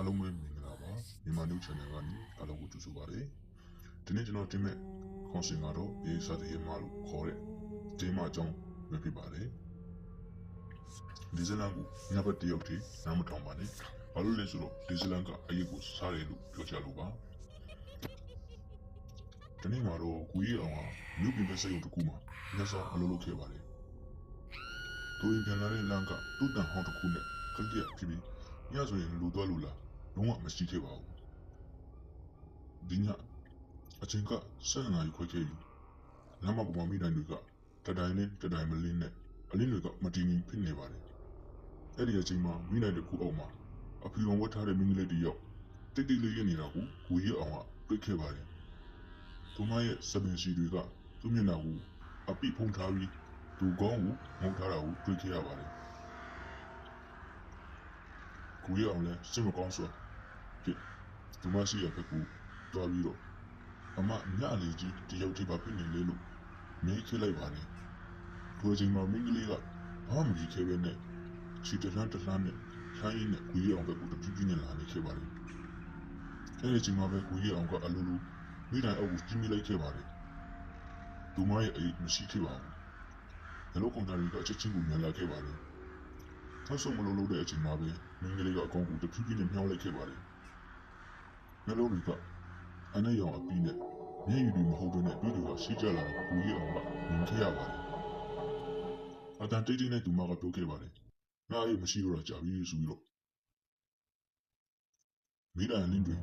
လုံးပဲမင်္ဂလာပါမြန်မာnew channel ကနေအားလုံးကိုကြိုဆိုပါရစေဒီနေ့ကျွန်တော်တင်မဲ့ concept ကတော့အေးစားတဲ့မှာလို့ခေါ်တဲ့ဒီမှာအကြောင်းပဲဖြစ်ပါတယ်ဒီဇလန်ကိုညဘက်တယောက်တည်းနားမထောင်ပါနဲ့ဘာလို့လဲဆိုတော့ဒီဇလန်ကအရေးကိုစားတယ်လို့ပြောချလို့ပါဒီနေ့မှာတော့ကိုကြီးအောင်ကမြို့ပြင်မဲ့စိတ်ုပ်တစ်ခုမှာညစောအလုပ်လုပ်ခဲ့ပါတယ်သူရင်ပြန်လာတဲ့လမ်းကတူတန်ဟောင်းတစ်ခုနဲ့ကကြက်ဖြစ်ပြီးညဆိုရင်လူသွားလူလာလုံးဝမရှိခဲ့ပါဘူးဒီညအချိန်က7 နာရီခွဲခဲ့ပြီလမ်းမပေါ်မှာမိတိုင်းတွေကတတိုင်းနဲ့တတိုင်းမလင်းနဲ့အလင်းတွေကမတည်ငြိမ်ဖြစ်နေပါတယ်အဲ့ဒီအချိန်မှာမိတိုင်းတစ်ခုအောက်မှာအဖီအောင်ဝတ်ထားတဲ့မိန်းကလေးတစ်ယောက်တိတ်တိတ်လေးရနေတာကိုကိုကြီးအောင်ကတွေ့ခဲ့ပါတယ်သူမရဲ့စပင်စီတွေကသူ့မျက်နှာကိုအပိဖုံးထားပြီးသူကောင်းကိုငုံထားတာကိုတွေ့ခဲ့ရပါတယ်ကိုကြီးအောင်လည်းစိတ်မကောင်းစွာဖြစ်သူမရှိရဘက်ကိုတွားပြီးတော့အမညလေးကြီးတယောက်တည်းပါဖြစ်နေလေလို့မေးခဲ့လိုက်ပါတယ်ထိုအချိန်မှာမိန်းကလေးကဘာမှမကြည့်ခဲ့ပဲနဲ့ချီတလှမ်းနဲ့ခိုင်းရင်းနဲ့ကိုကြီးအောင်ဘက်ကိုတပြင်းပြင်းနဲ့လာနေခဲ့ပါတယ်အဲဒီအချိန်မှာပဲကိုကြီးအောင်ကအလိုလိုမိတိုင်းအောက်ကိုကြီးမိလိုက်ခဲ့ပါတယ်သူမရဲ့အိမ်မရှိခဲ့ပါဘူးဘယ်လိုကောင်တာတွေကအချက်ချင်းကိုမြန်လာခဲ့ပါတယ်ထပ်ဆုံးမလုံးလို့တဲ့အချိန်မှာပဲမင်းကလေးကအကောင်ကိုတဖြည်းဖြည်းနဲ့မြောင်းလိုက်ခဲ့ပါတယ်မျက်လုံးတွေကအနဲ့ရောင်အပီးနဲ့မျက်ရည်တွေမဟုတ်ဘဲနဲ့တွေးတွေကရှိကြလာတော့ကိုကြီးအောင်ကမြင်ခဲ့ရပါတယ်အတန်တိတ်တိတ်နဲ့သူမကပြောခဲ့ပါတယ်ငါအိမ်မရှိတော့ကြာပြီဆိုပြီးတော့မိတိုင်းလင်းတွေ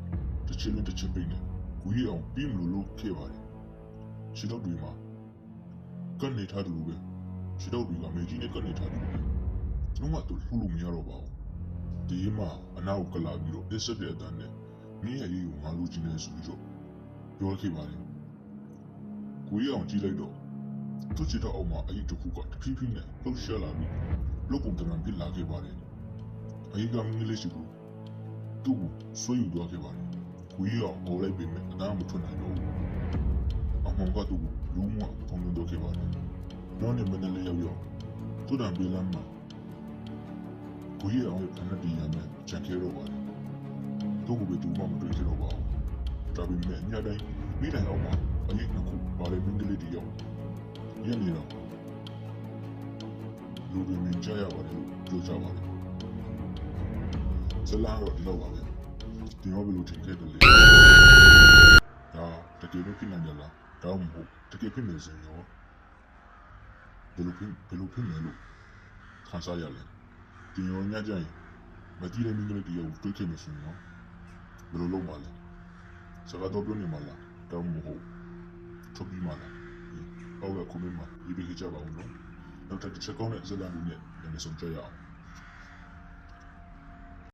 တစ်ချက်နဲ့တစ်ချက်ပိတ်နေကိုကြီးအောင်ပြီးမလို့လုပ်ခဲ့ပါတယ်ခြေထောက်တွေမှာကနေထားတယ်လို့ပဲခြေထောက်တွေကမေကြီးနဲ့ကနေထားတယ်လို့ပဲကျွန်တော်တို့လှုပ်လို့မရတော့ပါဘူးဒီမှာအနာကိုကလာပြီးတော့အစ်ဆက်တဲ့အတန်းနဲ့မင်းရဲ့ရေးကိုငါလိုချင်နေဆိုပြီးတော့ပြောခဲ့ပါတယ်ကိုကြီးအောင်ကြည့်လိုက်တော့သူ့ခြေထောက်အောက်မှာအရေးတစ်ခုကတဖြည်းဖြည်းနဲ့လှုပ်ရှားလာပြီးလုတ်ပုံတံပြစ်လာခဲ့ပါတယ်အရေးကမင်းလေးရှိကိုသူ့ကိုဆွေးယူသွားခဲ့ပါတယ်ကိုကြီးအောင်ဟောလိုက်ပေမဲ့အတန်းမထွက်နိုင်တော့ဘူးအမောင်ကသူ့ကိုလုံးဝပုံလို့တော့ခဲ့ပါတယ်နောက်နေ့မနေ့လေးရောက်သူ့တံပေးလမ်းမှာကိုကြီးအောင်ရဲ့ဖန်တီးရမယ်ချန်ခဲတော့ပါတယ်သူ့ကိုပဲသူမှမတွေ့ကြတော့ပါဘူးဒါပေမဲ့ညတိုင်းမိတိုင်းအောင်မှာအရေးနှစ်ခုပါလေမင်းကလေးတယောက်ရနေတော့လူတွေမြင်ကြရပါတယ်လို့ပြောကြပါတယ်ဇလာတော့ဒီတော့ပါပဲဒီတော့ဘယ်လိုထင်ခဲ့တယ်လဲဒါတကယ်ပဲဖြစ်နိုင်ကြလားဒါမှမဟုတ်တကယ်ဖြစ်နေစင်ရောဘယ်လိုဖြစ်နေလို့ခံစားရလဲဒီရောညကြရင်မကြည့်တဲ့မင်းကလေးတယောက်တွေ့ခဲ့နေစင်ရောဘယ်လိုလုပ်ပါလဲစကားတော့ပြောနေမှာလားဒါမှမဟုတ်ထုတ်ပြီးမှလားအောက်ကကွန်မန့်မှာရေးပေးကြပါဦးနော်နောက်တစ်ချက်ကောင်းတဲ့ဇာတ်လမ်းတွေနဲ့လည်းဆုံးကြရအောင်